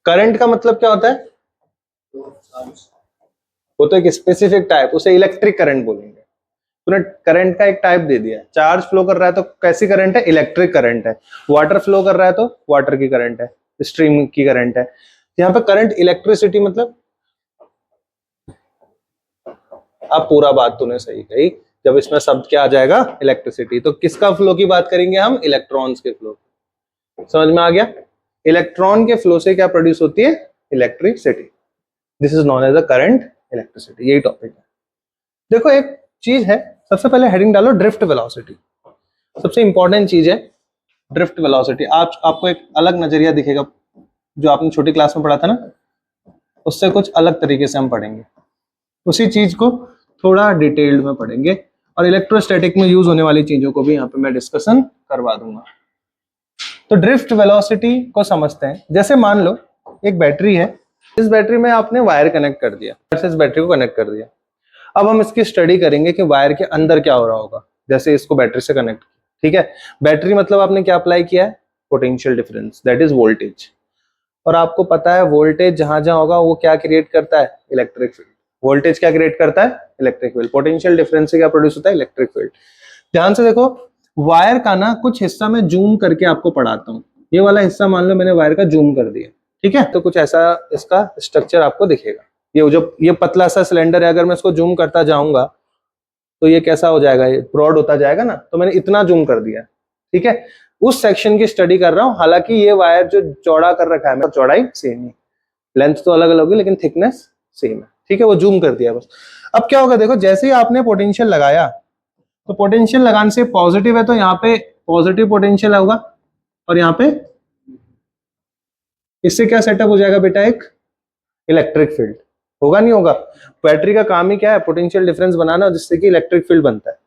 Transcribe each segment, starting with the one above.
Current का मतलब क्या होता है? वो तो एक स्पेसिफिक टाइप, उसे इलेक्ट्रिक करंट बोलेंगे। तूने करंट का एक टाइप दे दिया, चार्ज फ्लो कर रहा है तो कैसी करंट है? इलेक्ट्रिक करंट है। वाटर फ्लो कर रहा है तो वाटर की करंट है, स्ट्रीम की करंट है। यहाँ पे करंट इलेक्ट्रिसिटी मतलब, अब पूरा बात तूने सही कही, जब इसमें शब्द क्या आ जाएगा? इलेक्ट्रिसिटी। तो किसका फ्लो की बात करेंगे हम? इलेक्ट्रॉन्स के फ्लो। समझ में आ गया? इलेक्ट्रॉन के फ्लो से क्या प्रोड्यूस होती है? Electricity. This is known as a current electricity. यही टॉपिक है। देखो एक चीज है, सबसे पहले हेडिंग डालो ड्रिफ्ट वेलोसिटी। सबसे इंपॉर्टेंट चीज है ड्रिफ्ट वेलोसिटी। आपको एक अलग नजरिया दिखेगा, जो आपने छोटी क्लास में पढ़ा था ना, उससे कुछ अलग तरीके से हम पढ़ेंगे। उसी चीज को थोड़ा डिटेल्ड में पढ़ेंगे, और इलेक्ट्रोस्टैटिक में यूज होने वाली चीजों को भी यहाँ पे मैं डिस्कशन करवा दूंगा। तो ड्रिफ्ट वेलोसिटी को समझते हैं। जैसे मान लो एक बैटरी है, इस बैटरी में आपने वायर कनेक्ट कर दिया, इस बैटरी को कनेक्ट कर दिया। अब हम इसकी स्टडी करेंगे कि वायर के अंदर क्या हो रहा होगा। जैसे इसको बैटरी से कनेक्ट, ठीक है, बैटरी मतलब आपने क्या अप्लाई किया है? Potential difference, that is voltage. और आपको पता है वोल्टेज जहां जहां होगा वो क्या क्रिएट करता है? Electric field. वोल्टेज क्या क्रिएट करता है? Electric field. पोटेंशियल डिफरेंस से क्या प्रोड्यूस होता है? Electric field. ध्यान से देखो, वायर का ना कुछ हिस्सा मैं जूम करके आपको पढ़ाता हूँ। ये वाला हिस्सा मान लो मैंने वायर का जूम कर दिया, ठीक है, तो कुछ ऐसा इसका स्ट्रक्चर आपको दिखेगा। ये पतला सा सिलेंडर है, अगर मैं इसको जूम करता जाऊंगा तो ये कैसा हो जाएगा? ये ब्रॉड होता जाएगा ना। तो मैंने इतना जूम कर दिया, ठीक है। उस सेक्शन की स्टडी कर रहा हूं। हालांकि ये वायर जो चौड़ा कर रखा है, मेरा चौड़ाई सेम है, लेंथ तो अलग अलग होगी लेकिन थिकनेस सेम है, ठीक है। वो जूम कर दिया बस। अब क्या होगा देखो, जैसे ही आपने पोटेंशियल लगाया, तो पोटेंशियल लगाने से पॉजिटिव है तो यहाँ पे पॉजिटिव पोटेंशियल होगा, और यहाँ पे इससे क्या सेटअप हो जाएगा बेटा? एक इलेक्ट्रिक फील्ड होगा, नहीं होगा? बैटरी का काम ही क्या है? पोटेंशियल डिफरेंस बनाना, जिससे कि इलेक्ट्रिक फील्ड बनता है।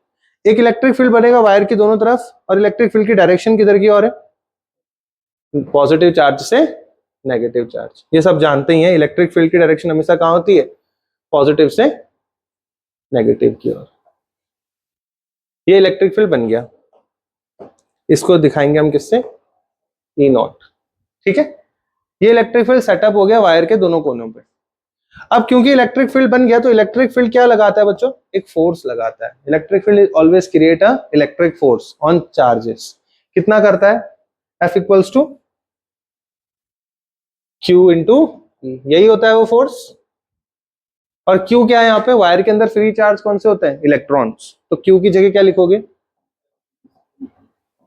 एक इलेक्ट्रिक फील्ड बनेगा वायर की दोनों तरफ, और इलेक्ट्रिक फील्ड की डायरेक्शन किधर की ओर है? पॉजिटिव चार्ज से नेगेटिव चार्ज। ये सब जानते ही हैं, इलेक्ट्रिक फील्ड की डायरेक्शन हमेशा कहां होती है? पॉजिटिव से नेगेटिव की ओर। ये इलेक्ट्रिक फील्ड बन गया। इसको दिखाएंगे हम किससे? ई नॉट, ठीक है। ये इलेक्ट्रिक फील्ड सेटअप हो गया वायर के दोनों कोनों पे। अब क्योंकि इलेक्ट्रिक फील्ड बन गया, तो इलेक्ट्रिक फील्ड क्या लगाता है बच्चों? एक फोर्स लगाता है। Electric field always create a electric force on charges. कितना करता है? F equals to Q into E, यही होता है वो फोर्स। और Q क्या है यहाँ पे? वायर के अंदर फ्री चार्ज कौन से होते हैं? इलेक्ट्रॉन्स। तो Q की जगह क्या लिखोगे?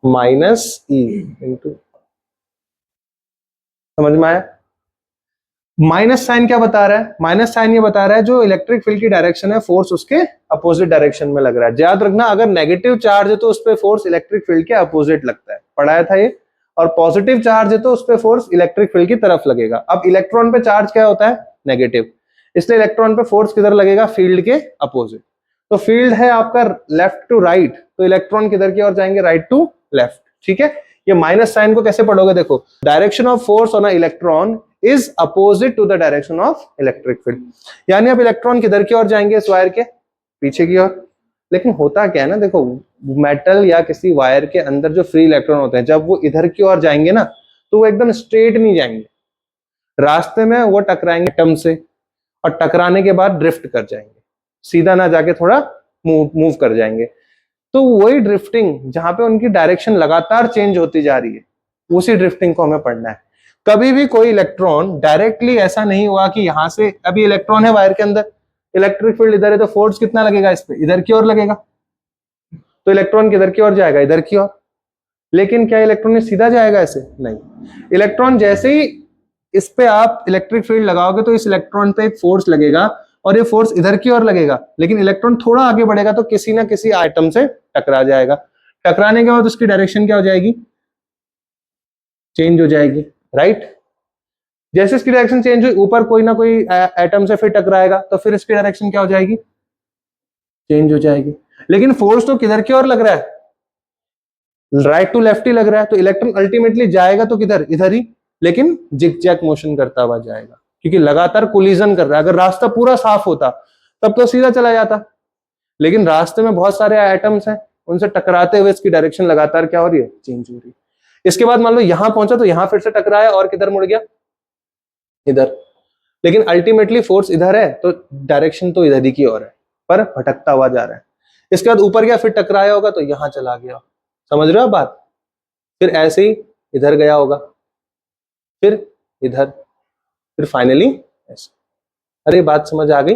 माइनस E इंटू, समझ में आया? माइनस साइन क्या बता रहा है? माइनस साइन ये बता रहा है जो इलेक्ट्रिक फील्ड की डायरेक्शन है, फोर्स उसके अपोजिट डायरेक्शन में लग रहा है। याद रखना, अगर नेगेटिव चार्ज है तो उस पर फोर्स इलेक्ट्रिक फील्ड के अपोजिट लगता है, पढ़ाया था ये। और पॉजिटिव चार्ज है तो उस पर फोर्स इलेक्ट्रिक फील्ड की तरफ लगेगा। अब इलेक्ट्रॉन पे चार्ज क्या होता है? नेगेटिव, इसलिए इलेक्ट्रॉन पे फोर्स किधर लगेगा? फील्ड के अपोजिट। तो फील्ड है आपका लेफ्ट टू राइट, तो इलेक्ट्रॉन किधर की ओर जाएंगे? राइट टू लेफ्ट, ठीक है। ये माइनस साइन को कैसे पढ़ोगे? देखो, direction of force on a electron is opposite to the direction of electric field. यानी अब इलेक्ट्रॉन किधर की ओर जाएंगे? इस वायर के पीछे की ओर। लेकिन होता क्या है ना, देखो, मेटल या किसी वायर के अंदर जो फ्री इलेक्ट्रॉन होते हैं, जब वो इधर की ओर जाएंगे ना, तो वो एकदम स्ट्रेट नहीं जाएंगे, रास्ते में वो टकराएंगे एटम से, और टकराने के बाद ड्रिफ्ट कर जाएंगे, सीधा ना जाके थोड़ा मूव कर जाएंगे। तो वही ड्रिफ्टिंग, जहां पे उनकी डायरेक्शन लगातार चेंज होती जा रही है, उसी ड्रिफ्टिंग को हमें पढ़ना है। कभी भी कोई इलेक्ट्रॉन डायरेक्टली ऐसा नहीं हुआ कि यहां से, अभी इलेक्ट्रॉन है वायर के अंदर, इलेक्ट्रिक फील्ड इधर है, तो फोर्स कितना लगेगा इस पे? इधर की ओर लगेगा। तो इलेक्ट्रॉन किधर की ओर जाएगा? इधर की ओर। लेकिन क्या इलेक्ट्रॉन सीधा जाएगा ऐसे? नहीं। इलेक्ट्रॉन जैसे ही इस पे आप इलेक्ट्रिक फील्ड लगाओगे, तो इस इलेक्ट्रॉन पे एक फोर्स लगेगा, और ये फोर्स इधर की ओर लगेगा। लेकिन इलेक्ट्रॉन थोड़ा आगे बढ़ेगा तो किसी ना किसी आइटम से टकरा जाएगा। टकराने के बाद उसकी डायरेक्शन क्या हो जाएगी? चेंज हो जाएगी, राइट। जैसे इसकी डायरेक्शन चेंज हुई, ऊपर कोई ना कोई एटम से फिर टकराएगा, तो फिर इसकी डायरेक्शन क्या हो जाएगी? चेंज हो जाएगी। लेकिन फोर्स तो किधर की ओर लग रहा है? राइट टू लेफ्ट ही लग रहा है। तो इलेक्ट्रॉन अल्टीमेटली जाएगा तो किधर? इधर ही, लेकिन जिग-जैग मोशन करता हुआ जाएगा, क्योंकि लगातार कोलिजन कर रहा है। अगर रास्ता पूरा साफ होता तब तो सीधा चला जाता, लेकिन रास्ते में बहुत सारे एटम्स हैं, उनसे टकराते हुए इसकी डायरेक्शन लगातार क्या हो रही है? चेंज हो रही है। इसके बाद मान लो यहां पहुंचा तो यहां फिर से टकराया और किधर मुड़ गया? इधर, लेकिन अल्टीमेटली फोर्स इधर है तो डायरेक्शन तो इधर ही की ओर है, पर भटकता हुआ जा रहा है। इसके बाद ऊपर गया, फिर टकराया होगा तो यहां चला गया, समझ रहे हो आप बात। फिर ऐसे ही इधर गया होगा, फिर इधर, फिर फाइनली ऐसे। अरे बात समझ आ गई।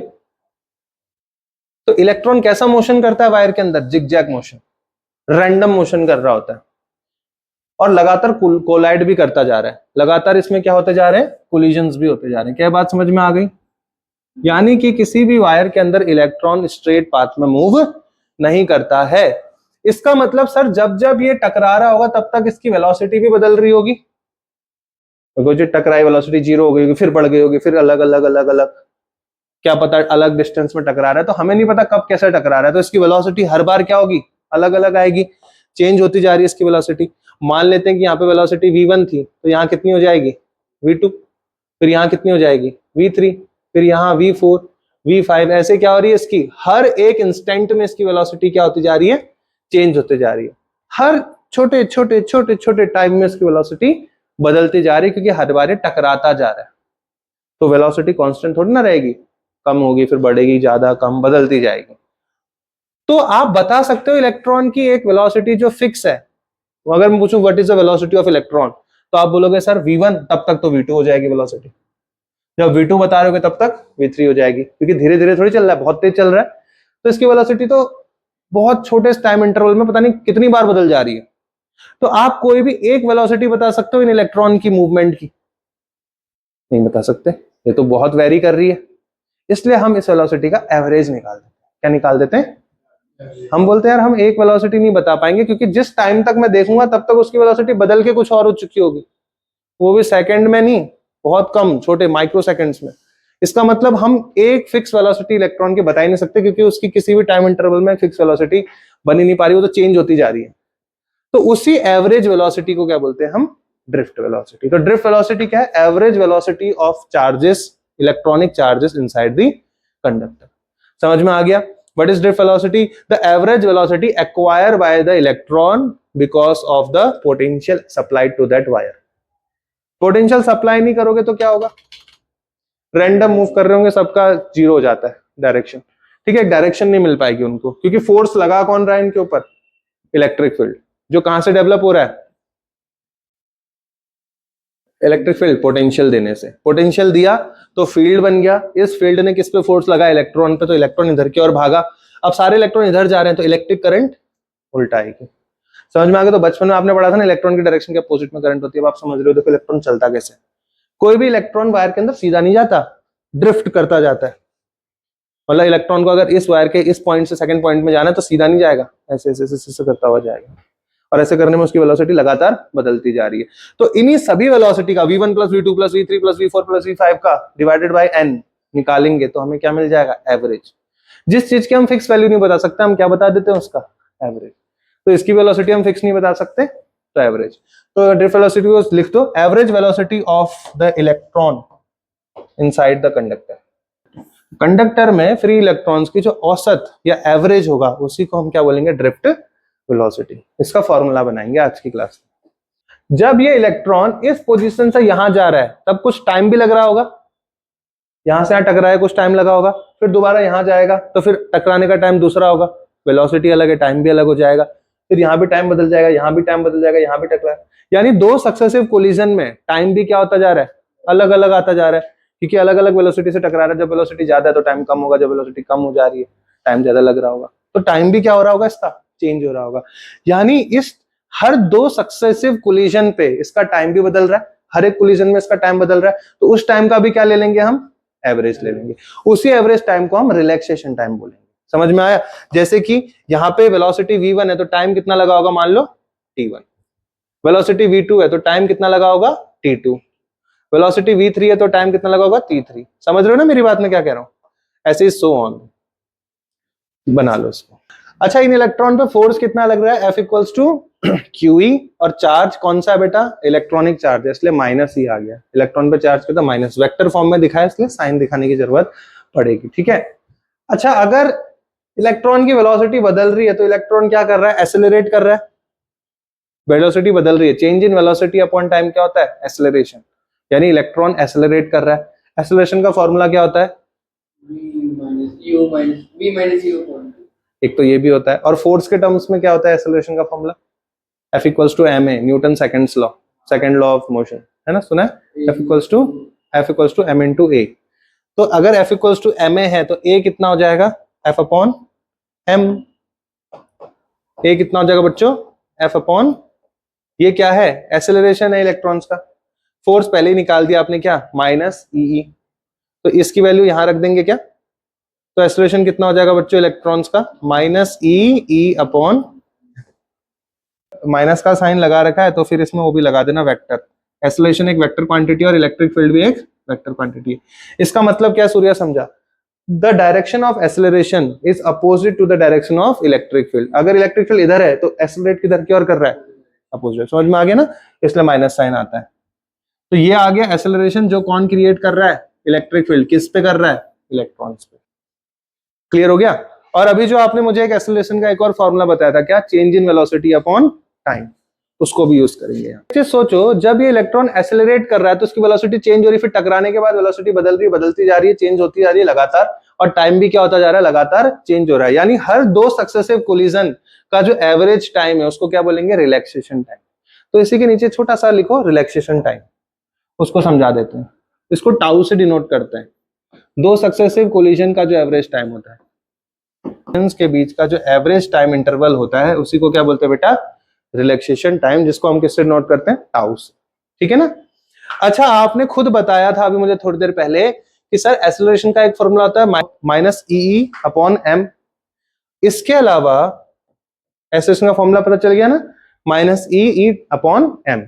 तो इलेक्ट्रॉन कैसा मोशन करता है वायर के अंदर? जिगजैग मोशन, रैंडम मोशन कर रहा होता है, और लगातार कोलाइड भी करता जा रहा है। लगातार इसमें क्या होते जा रहे हैं? कोलिजन्स भी होते जा रहे हैं। क्या बात समझ में आ गई? यानी कि किसी भी वायर के अंदर इलेक्ट्रॉन स्ट्रेट पाथ में मूव नहीं करता है। इसका मतलब सर जब जब ये टकरा रहा होगा तब तक इसकी वेलोसिटी भी बदल रही होगी। तो जो टकराई वेलोसिटी 0 हो गई होगी, फिर बढ़ गई होगी, फिर अलग अलग अलग अलग, क्या पता अलग डिस्टेंस में टकरा रहा है, तो हमें नहीं पता कब कैसे टकरा रहा है, तो इसकी वेलोसिटी हर बार क्या होगी? अलग अलग आएगी, चेंज होती जा रही है इसकी वेलोसिटी। मान लेते हैं कि यहाँ पे वेलोसिटी v1 थी, तो यहाँ कितनी हो जाएगी? v2, फिर यहाँ कितनी हो जाएगी? v3, फिर यहाँ v4, v5, ऐसे क्या हो रही है इसकी हर एक इंस्टेंट में इसकी वेलोसिटी क्या होती जा रही है? चेंज होते जा रही है। हर छोटे छोटे छोटे छोटे टाइम में इसकी वेलोसिटी बदलती जा रही है, क्योंकि हर बार ये टकराता जा रहा है। तो वेलोसिटी कांस्टेंट थोड़ी ना रहेगी, कम होगी, फिर बढ़ेगी, ज्यादा कम बदलती जाएगी। तो आप बता सकते हो इलेक्ट्रॉन की एक वेलोसिटी जो फिक्स है। अगर मैं पूछूं what is the velocity of electron, तो आप बोलोगे सर v1, तब तक तो v2 हो जाएगी वेलोसिटी। जब v2 बता रहे हो तब तक v3 हो जाएगी, क्योंकि धीरे धीरे थोड़ी चल रहा है, बहुत तेज चल रहा है, तो इसकी वेलोसिटी तो बहुत छोटे टाइम इंटरवल में पता नहीं कितनी बार बदल जा रही है। तो आप कोई भी एक वेलोसिटी बता सकते हो इन इलेक्ट्रॉन की मूवमेंट की? नहीं बता सकते, ये तो बहुत वेरी कर रही है। इसलिए हम इस वेलोसिटी का एवरेज निकाल देते हैं। क्या निकाल देते हैं? हम बोलते हैं यार हम एक वेलोसिटी नहीं बता पाएंगे, क्योंकि जिस टाइम तक मैं देखूंगा तब तक उसकी वेलोसिटी बदल के कुछ और हो चुकी होगी, वो भी सेकंड में नहीं, बहुत कम, छोटे माइक्रो सेकंड्स में। इसका मतलब हम एक फिक्स वेलोसिटी इलेक्ट्रॉन की बता ही नहीं सकते, क्योंकि उसकी किसी भी टाइम इंटरवल में फिक्स वेलोसिटी बन ही नहीं पा रही, वो तो चेंज होती जा रही है। तो उसी एवरेज वेलोसिटी को क्या बोलते हैं हम? Drift velocity. तो ड्रिफ्ट वेलोसिटी क्या है? Average velocity of charges, electronic charges inside the conductor. समझ में आ गया? What is drift velocity? The average velocity acquired by the electron because of the potential supplied to that wire. Potential supply नहीं करोगे तो क्या होगा? रैंडम मूव कर रहे होंगे, सबका 0 हो जाता है डायरेक्शन। ठीक है, डायरेक्शन नहीं मिल पाएगी उनको, क्योंकि फोर्स लगा कौन रहा है इनके ऊपर? इलेक्ट्रिक फील्ड, जो कहां से डेवलप हो रहा है? इलेक्ट्रिक फील्ड पोटेंशियल देने से। पोटेंशियल दिया तो फील्ड बन गया, इस फील्ड ने किस पे फोर्स लगा? इलेक्ट्रॉन पे, तो इलेक्ट्रॉन इधर की ओर भागा। अब सारे इलेक्ट्रॉन इधर जा रहे हैं, तो इलेक्ट्रिक करंट उल्टा आएगी। समझ में आ गया? तो बचपन में आपने पढ़ा था ना, इलेक्ट्रॉन की डायरेक्शन के अपोजिट में करंट होती है। अब आप समझ रहे हो, देखो इलेक्ट्रॉन चलता कैसे। कोई भी इलेक्ट्रॉन वायर के अंदर सीधा नहीं जाता, ड्रिफ्ट करता जाता है। मतलब इलेक्ट्रॉन को अगर इस वायर के इस पॉइंट से सेकंड पॉइंट में जाना है तो सीधा नहीं जाएगा, ऐसे ऐसे ऐसे करता हुआ जाएगा, और ऐसे करने में उसकी वेलोसिटी लगातार बदलती जा रही है। तो इन्हीं सभी वेलोसिटी का v1 plus v2 plus v3 plus v4 plus v5 का डिवाइडेड बाय n निकालेंगे तो हमें क्या मिल जाएगा? एवरेज। जिस चीज की हम फिक्स वैल्यू नहीं बता सकते, हम क्या बता देते हैं? उसका एवरेज। तो इसकी वेलोसिटी हम फिक्स नहीं बता सकते, तो एवरेज। तो ड्रिफ्ट वेलोसिटी को लिख दो, average velocity of the electron inside the conductor. Conductor में फ्री इलेक्ट्रॉन्स की जो औसत या एवरेज होगा उसी को हम क्या बोलेंगे? Drift velocity. इसका फॉर्मूला बनाएंगे आज की क्लास में। जब ये इलेक्ट्रॉन इस पोजीशन से यहां जा रहा है तब कुछ टाइम भी लग रहा होगा, यहां से यहां टकरा है, कुछ टाइम लगा होगा, फिर दोबारा यहां जाएगा तो फिर टकराने का टाइम दूसरा होगा, वेलोसिटी अलग है, टाइम भी अलग हो जाएगा, फिर यहां भी टाइम बदल जाएगा, यहां भी टाइम बदल जाएगा, यहां भी टकरा। यानी दो सक्सेसिव कोलिजन में टाइम भी क्या होता जा रहा है? अलग अलग आता जा रहा है, क्योंकि अलग अलग वेलोसिटी से टकरा रहा है। जब वेलोसिटी ज्यादा है तो टाइम कम होगा, जब वेलोसिटी कम हो जा रही है टाइम ज्यादा लग रहा होगा, तो टाइम भी क्या हो रहा होगा? इसका चेंज हो रहा होगा। यानी इस हर दो सक्सेसिव कोलिजन पे इसका टाइम भी बदल रहा है, हर एक कोलिजन में इसका टाइम बदल रहा है, तो उस टाइम का भी क्या ले लेंगे हम? एवरेज ले लेंगे। उसी एवरेज टाइम को हम रिलैक्सेशन टाइम बोलेंगे। समझ में आया? जैसे कि यहाँ पे वेलोसिटी v1 है तो टाइम कितना लगा होगा? मान लो t1। वेलोसिटी v2 है तो टाइम कितना लगा होगा? t2। वेलोसिटी v3 है तो टाइम कितना लगा होगा? t3। समझ रहे हो ना मेरी बात में क्या कह रहा हूं? ऐसे ही सो ऑन, बना लो इसको। अच्छा, इन इलेक्ट्रॉन पे फोर्स कितना लग रहा है? F इक्वल्स टू QE, और चार्ज कौन सा है बेटा? इलेक्ट्रॉनिक चार्ज है, इसलिए माइनस ही आ गया। इलेक्ट्रॉन पे चार्ज कितना? माइनस। वेक्टर फॉर्म में दिखाया इसलिए साइन दिखाने की जरूरत पड़ेगी। ठीक है। अच्छा, अगर इलेक्ट्रॉन की वेलोसिटी बदल रही है तो इलेक्ट्रॉन क्या कर रहा है? एसेलरेट कर रहा है। वेलोसिटी बदल रही है, change in velocity upon time क्या होता है? एक्सेलरेशन। यानी इलेक्ट्रॉन एक्सेलरेट कर रहा है। एक्सेलरेशन का फॉर्मूला क्या होता है? एक तो ये भी होता है, और फोर्स के टर्म्स में क्या होता है एक्सेलरेशन का formula? F equals to ma, Newton second law of motion, है ना, सुना है? F equals to m into a। तो अगर F इक्वल्स टू ma है तो a कितना हो जाएगा? F upon m। a कितना हो जाएगा बच्चों? F अपॉन, ये क्या है? एक्सेलरेशन है इलेक्ट्रॉन्स का। फोर्स पहले ही निकाल दिया आपने, क्या? माइनस ई। तो इसकी वैल्यू यहां रख देंगे क्या? तो एक्सेलरेशन कितना हो जाएगा बच्चों इलेक्ट्रॉन्स का? माइनस ई अपॉन, माइनस का साइन लगा रखा है तो फिर इसमें वो भी लगा देना वेक्टर। एक्सेलरेशन एक वेक्टर क्वांटिटी और इलेक्ट्रिक फील्ड भी एक वेक्टर क्वांटिटी है। इसका मतलब क्या सूर्या समझा? The direction of acceleration is opposite to the direction of electric field. अगर इलेक्ट्रिक फील्ड इधर है तो एक्सेलरेट किधर की ओर कर रहा है? अपोजिट। समझ में आ गया ना? इसलिए माइनस साइन आता है। तो ये आ गया एक्सेलरेशन जो कौन क्रिएट कर रहा है? Electric field. किस पे कर रहा है? इलेक्ट्रॉन्स पे। क्लियर हो गया? और अभी जो आपने मुझे एक एक्सेलरेशन का एक और फॉर्मूला बताया था, क्या? Change in velocity upon time, उसको भी यूज करेंगे। सोचो, जब ये इलेक्ट्रॉन एक्सेलरेट कर रहा है तो उसकी वेलोसिटी चेंज हो रही है, फिर टकराने के बाद वेलोसिटी बदल रही है, बदलती जा रही है, चेंज होती जा रही है लगातार, और टाइम भी क्या होता जा रहा है? लगातार चेंज हो रहा है। यानी हर दो सक्सेसिव कोलिजन का जो एवरेज टाइम है उसको क्या बोलेंगे? Relaxation time. तो इसी के नीचे छोटा सा लिखो रिलैक्सेशन टाइम, उसको समझा देते हैं। इसको टाउ से डिनोट करते हैं। दो सक्सेसिव कोलिजन का जो एवरेज टाइम होता है, के बीच का जो एवरेज टाइम इंटरवल होता है, उसी को क्या बोलते हैं बेटा? रिलैक्सेशन टाइम, जिसको हम किससे नोट करते हैं? टाउ से। ठीक है ना? अच्छा, आपने खुद बताया था अभी मुझे थोड़ी देर पहले कि सर एक्सेलरेशन का एक फॉर्मूला होता है माइनस ई अपॉन एम। इसके अलावा एक्सेलरेशन का फॉर्मूला पता चल गया ना? Minus E upon M.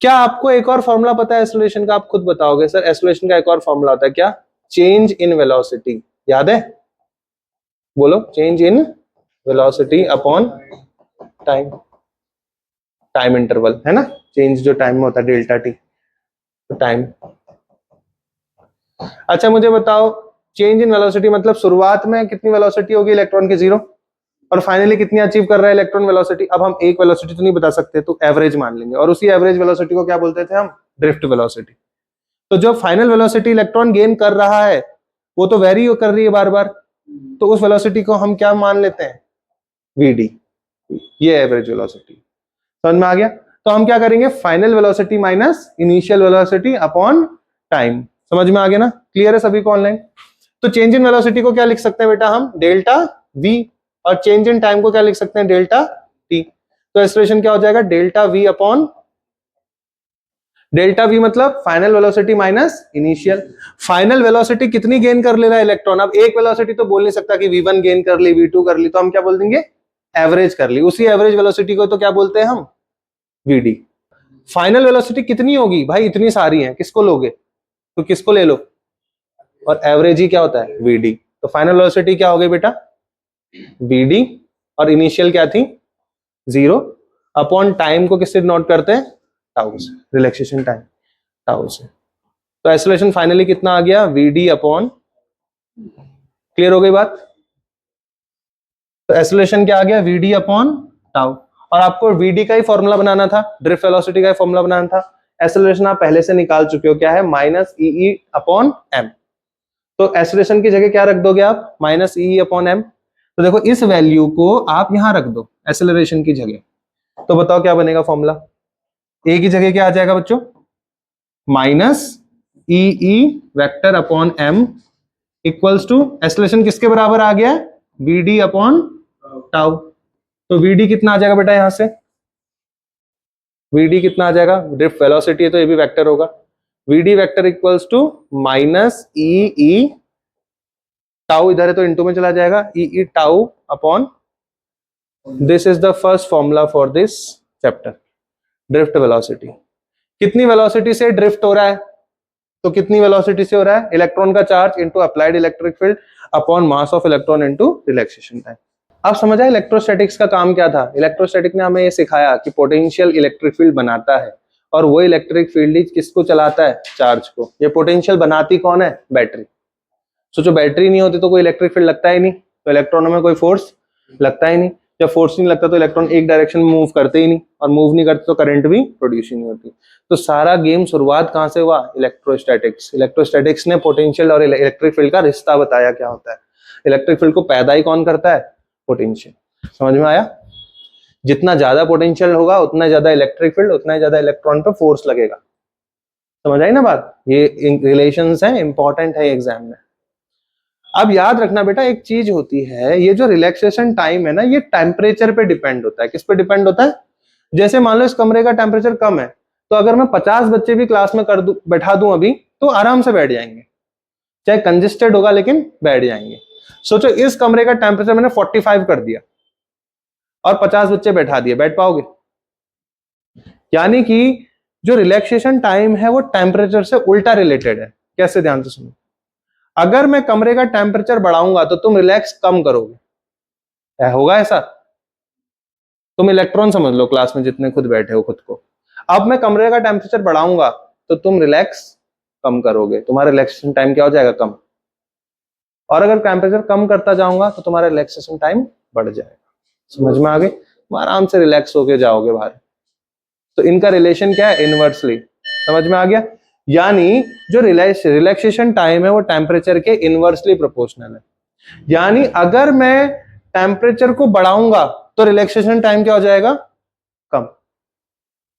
क्या आपको एक और फॉर्मूला पता है एक्सेलरेशन का? आप खुद बताओगे सर एक्सेलरेशन का एक और फॉर्मूला होता है, क्या? Change in velocity. याद है? बोलो, change in velocity upon time, time interval, है ना? चेंज जो टाइम में होता है डेल्टा टी, तो टाइम। अच्छा मुझे बताओ, चेंज इन वेलोसिटी मतलब शुरुआत में कितनी वेलोसिटी होगी इलेक्ट्रॉन की? 0। और फाइनली कितनी अचीव कर रहा है इलेक्ट्रॉन वेलोसिटी? अब हम एक वेलोसिटी तो नहीं बता सकते, तो एवरेज मान लेंगे, और उसी एवरेज वेलोसिटी को क्या बोलते थे हम? Drift velocity. तो जो फाइनल वेलोसिटी इलेक्ट्रॉन गेन कर रहा है वो तो वेरी कर रही है बार बार, तो उस वेलोसिटी को हम क्या मान लेते हैं? वीडी। ये एवरेज वेलोसिटी। समझ में आ गया? तो हम क्या करेंगे? Final velocity minus initial velocity upon time. समझ में आ गया ना? क्लियर है सभी को ऑनलाइन? तो चेंज इन वेलोसिटी को क्या लिख सकते हैं बेटा हम? Delta we. और चेंज इन टाइम को क्या लिख सकते हैं? Delta T. तो एक्सेलरेशन क्या हो जाएगा? Delta V upon, delta V मतलब final velocity minus initial. Final velocity कितनी गेन कर ले रहा है इलेक्ट्रॉन? अब एक वेलोसिटी तो बोल नहीं सकता कि v1 गेन कर ली, v2 कर ली, तो हम क्या बोल देंगे? एवरेज कर ली। उसी एवरेज वेलोसिटी को तो क्या बोलते हैं हम? vd। फाइनल वेलोसिटी कितनी होगी भाई? इतनी सारी है, किसको लोगे? तो किसको ले लो, और एवरेज ही क्या होता है? vd। तो फाइनल वेलोसिटी क्या हो गई बेटा? vd। और इनिशियल क्या थी? 0 अपॉन टाइम को किससे नोट करते हैं? टाउ से, रिलैक्सेशन टाइम, टाउ से। तो एक्सेलरेशन फाइनली कितना आ गया? vd अपॉन, क्लियर हो गई बात? तो एक्सेलरेशन क्या आ गया? vd upon tau. और आपको vd का ही फॉर्मूला बनाना था, ड्रिफ्ट वेलोसिटी का ही फॉर्मूला बनाना था। एक्सेलरेशन आप पहले से निकाल चुके हो, क्या है? Minus E upon M. तो एक्सेलरेशन की जगह क्या रख दोगे आप? Minus E upon M. तो देखो इस वैल्यू को आप यहां रख दो एक्सेलरेशन की जगह, तो बताओ क्या बनेगा फॉर्मूला? ए की जगह क्या आ जाएगा बच्चों? Minus E vector upon M equals to, acceleration किसके बराबर आ गया? vd upon tau. तो vd कितना आ जाएगा बेटा यहां से? vd कितना आ जाएगा? ड्रिफ्ट वेलोसिटी है तो ये भी वेक्टर होगा। vd vector equals to minus E tau, इधर है तो इनटू में चला जाएगा, E tau upon, this is the first formula for this chapter, drift velocity. कितनी वेलोसिटी से ड्रिफ्ट हो रहा है? तो कितनी वेलोसिटी से हो रहा है? इलेक्ट्रॉन का charge into applied electric field upon mass of electron into relaxation time. अब समझा इलेक्ट्रोस्टैटिक्स का काम क्या था? इलेक्ट्रोस्टैटिक ने हमें ये सिखाया कि पोटेंशियल इलेक्ट्रिक फील्ड बनाता है, और वो इलेक्ट्रिक फील्ड ही किसको चलाता है? चार्ज को। ये पोटेंशियल बनाती कौन है? बैटरी। सोचो बैटरी नहीं होती तो कोई इलेक्ट्रिक फील्ड लगता ही नहीं, तो इलेक्ट्रॉनों में कोई फोर्स लगता ही नहीं। जब फोर्स नहीं लगता तो इलेक्ट्रॉन एक डायरेक्शन में मूव करते ही नहीं, और मूव नहीं करते तो करंट भी प्रोड्यूस ही नहीं होती। तो सारा गेम शुरुआत कहां से हुआ? इलेक्ट्रोस्टैटिक्स। इलेक्ट्रोस्टैटिक्स ने पोटेंशियल और इलेक्ट्रिक फील्ड का रिश्ता बताया क्या होता है। इलेक्ट्रिक फील्ड को पैदा ही कौन करता है? पोटेंशियल। समझ में आया? जितना ज्यादा पोटेंशियल होगा उतना ज्यादा इलेक्ट्रिक फील्ड, उतना ज्यादा इलेक्ट्रॉन पे फोर्स लगेगा। समझ आई ना बात? ये रिलेशंस है, इंपॉर्टेंट है एग्जाम में। अब याद रखना बेटा, एक चीज होती है, ये जो रिलैक्सेशन टाइम है ना, ये टेम्परेचर पे डिपेंड होता है। किस पे डिपेंड होता है? जैसे मान लो इस कमरे का टेम्परेचर कम है, तो अगर मैं 50 बच्चे भी क्लास में कर दूं, बैठा दूं अभी, तो आराम से बैठ जाएंगे, चाहे कंजेस्टेड होगा लेकिन बैठ जाएंगे। सोचो इस कमरे का टेम्परेचर मैंने 45 कर दिया और 50 बच्चे बैठा दिए, बैठ पाओगे? यानी कि जो रिलैक्सेशन टाइम है वो टेम्परेचर से उल्टा रिलेटेड है। कैसे? ध्यान से सुनो। अगर मैं कमरे का टेम्परेचर बढ़ाऊंगा तो तुम रिलैक्स कम करोगे, होगा ऐसा? तुम इलेक्ट्रॉन समझ लो क्लास में जितने खुद बैठे हो खुद को। अब मैं कमरे का टेम्परेचर बढ़ाऊंगा तो तुम रिलैक्स कम करोगे, तुम्हारा रिलैक्सेशन टाइम क्या हो जाएगा? कम। और अगर टेम्परेचर कम करता जाऊंगा तो तुम्हारा रिलैक्सेशन टाइम बढ़ जाएगा। समझ में आ गई? तुम आराम से रिलैक्स होके जाओगे बाहर। तो इनका रिलेशन क्या है? इनवर्सली। समझ में आ गया? यानी जो रिलैक्सेशन टाइम है वो टेम्परेचर के इनवर्सली प्रोपोर्शनल है। यानी अगर मैं टेम्परेचर को बढ़ाऊंगा तो रिलैक्सेशन टाइम क्या हो जाएगा? कम।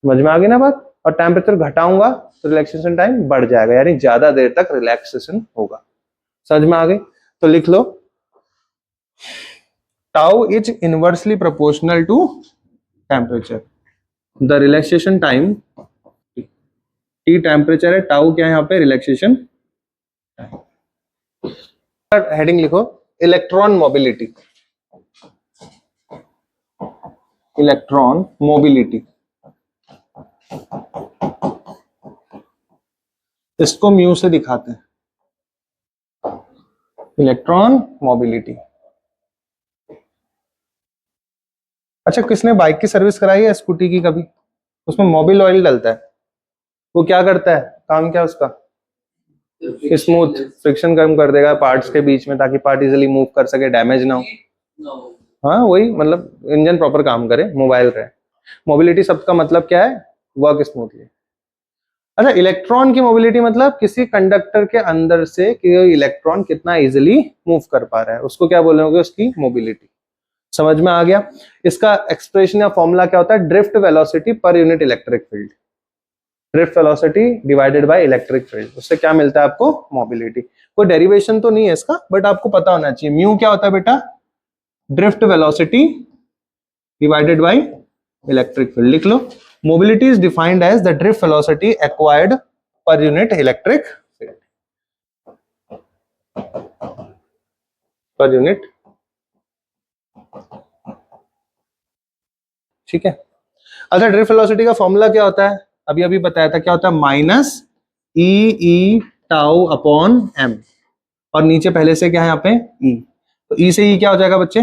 समझ में आ गई ना बात? और टेम्परेचर घटाऊंगा तो रिलैक्सेशन टाइम बढ़ जाएगा, यानी ज्यादा देर तक रिलैक्सेशन होगा। समझ में आ गई? तो लिख लो, tau is inversely proportional to temperature. The relaxation time, T temperature है, टाउ क्या है यहाँ पे? रिलैक्सेशन। हेडिंग लिखो, इलेक्ट्रॉन मोबिलिटी। इलेक्ट्रॉन मोबिलिटी, इसको म्यू से दिखाते हैं। Electron mobility. अच्छा, किसने बाइक की सर्विस कराई है, स्कूटी की कभी? उसमें मोबिल ऑयल डलता है, वो क्या करता है? काम क्या उसका? स्मूथ, फ्रिक्शन कम कर देगा पार्ट्स के बीच में, ताकि पार्ट इजीली मूव कर सके, डैमेज ना हो। हाँ वही, मतलब इंजन प्रॉपर काम करे, मोबाइल रहे। मोबिलिटी शब्द का मतलब क्या है? Work smoothly. अच्छा, इलेक्ट्रॉन की मोबिलिटी मतलब किसी कंडक्टर के अंदर से कि इलेक्ट्रॉन कितना इजीली मूव कर पा रहा है, उसको क्या बोलोगे? उसकी मोबिलिटी। समझ में आ गया? इसका एक्सप्रेशन या फॉर्मूला क्या होता है? ड्रिफ्ट वेलोसिटी पर unit electric field. Drift velocity divided by electric field, उससे क्या मिलता है आपको? मोबिलिटी। कोई डेरिवेशन तो नहीं है इसका, बट आपको पता होना चाहिए। म्यू क्या होता है बेटा? Drift velocity divided by electric field. लिख लो, mobility is defined as the drift velocity acquired per unit electric field. Per unit, ठीक है। अच्छा, ड्रिफ्ट वेलोसिटी का फॉर्मूला क्या होता है? अभी अभी बताया था, क्या होता है? Minus E tau upon M, और नीचे पहले से क्या है यहाँ पे? ई। तो ई से ई क्या हो जाएगा बच्चे?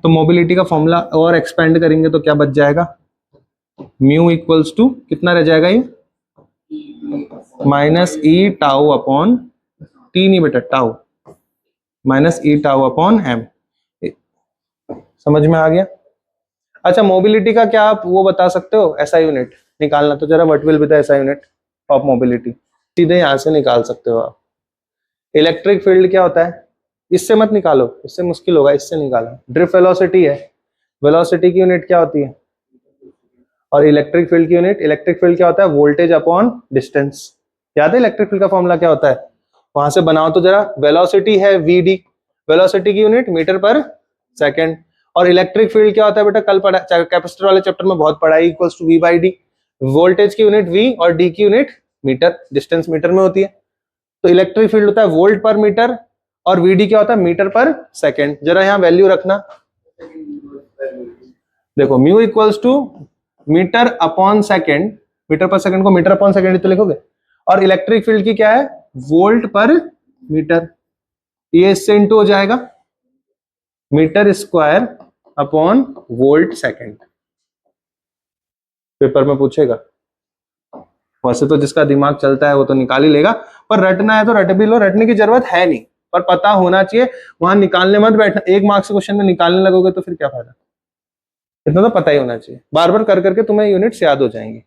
तो मोबिलिटी का फॉर्मूला और एक्सपेंड करेंगे तो क्या बच जाएगा? म्यू इक्वल्स टू कितना रह जाएगा ये? Minus E tau upon, T नहीं बेटा, tau, minus E tau upon M. समझ में आ गया? अच्छा, मोबिलिटी का क्या आप वो बता सकते हो? ऐसा यूनिट निकालना तो जरा, व्हाट विल बी द ऐसा यूनिट ऑफ मोबिलिटी? सीधे यहां से निकाल सकते हो आप। इलेक्ट्रिक फील्ड क्या होता है? इससे मत निकालो, इससे मुश्किल होगा, इससे निकालो। ड्रिफ्ट वेलोसिटी है, वेलोसिटी की यूनिट क्या होती है? और इलेक्ट्रिक फील्ड की यूनिट, इलेक्ट्रिक फील्ड क्या होता है? Voltage upon distance. याद है इलेक्ट्रिक फील्ड का फॉर्मूला क्या होता है? वहां से बनाओ तो जरा। वेलोसिटी है वीडी, वेलोसिटी की यूनिट मीटर पर सेकेंड। और इलेक्ट्रिक फील्ड क्या होता है बेटा? कल पढ़ा, कैपेसिटर वाले चैप्टर में बहुत पढ़ाई, equals to V by D. Voltage की यूनिट वी और डी की यूनिट मीटर, डिस्टेंस मीटर में होती है। तो इलेक्ट्रिक फील्ड होता है वोल्ट पर मीटर, और वीडी क्या होता है? मीटर पर सेकेंड। जरा यहाँ वैल्यू रखना, देखो, mu equals to metre upon second, metre पर सेकेंड को मीटर अपॉन सेकेंड तो लिखोगे। और इलेक्ट्रिक फील्ड की क्या है? वोल्ट पर मीटर। ये इससे इंटू हो जाएगा, metre square upon volt second. Paper में पूछेगा। वैसे तो जिसका दिमाग चलता है वो तो निकाल ही लेगा, पर रटना है तो रट भी लो, रटने की जरूरत है नहीं। पर पता होना चाहिए, वहां निकालने मत बैठना। 1 मार्क्स क्वेश्चन में निकालने लगोगे तो फिर क्या फायदा, इतना तो पता ही होना चाहिए। बार बार कर करके तुम्हें यूनिट्स याद हो जाएंगी।